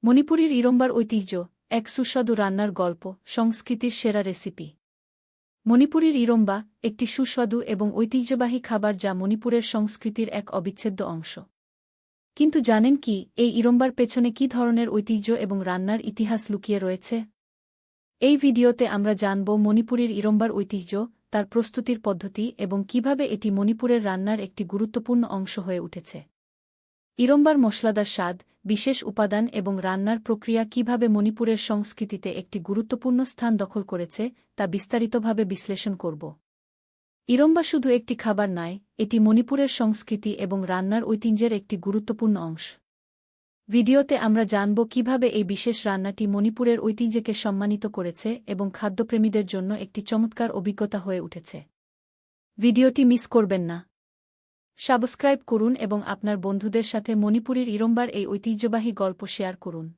মণিপুরীর ইরম্বার ঐতিহ্য, এক সুস্বাদু রান্নার গল্প, সংস্কৃতির সেরা রেসিপি। মণিপুরীর ইরম্বা একটি সুস্বাদু এবং ঐতিহ্যবাহী খাবার যা মণিপুরের সংস্কৃতির এক অবিচ্ছেদ্য অংশ। কিন্তু জানেন কি, এই ইরম্বার পেছনে কী ধরনের ঐতিহ্য এবং রান্নার ইতিহাস লুকিয়ে রয়েছে? এই ভিডিওতে আমরা জানব মণিপুরীর ইরম্বার ঐতিহ্য, তার প্রস্তুতির পদ্ধতি এবং কিভাবে এটি মণিপুরের রান্নার একটি গুরুত্বপূর্ণ অংশ হয়ে উঠেছে। ইরম্বার মশলাদার স্বাদ, বিশেষ উপাদান এবং রান্নার প্রক্রিয়া কিভাবে মণিপুরের সংস্কৃতিতে একটি গুরুত্বপূর্ণ স্থান দখল করেছে তা বিস্তারিতভাবে বিশ্লেষণ করব। ইরম্বা শুধু একটি খাবার নয়, এটি মণিপুরের সংস্কৃতি এবং রান্নার ঐতিহ্যের একটি গুরুত্বপূর্ণ অংশ। ভিডিওতে আমরা জানব কিভাবে এই বিশেষ রান্নাটি মণিপুরের ঐতিহ্যকে সম্মানিত করেছে এবং খাদ্যপ্রেমীদের জন্য একটি চমৎকার অভিজ্ঞতা হয়ে উঠেছে। ভিডিওটি মিস করবেন না। সাবস্ক্রাইব করুন এবং আপনার বন্ধুদের সাথে মণিপুরীর ইরম্বার এই ঐতিহ্যবাহী গল্প শেয়ার করুন।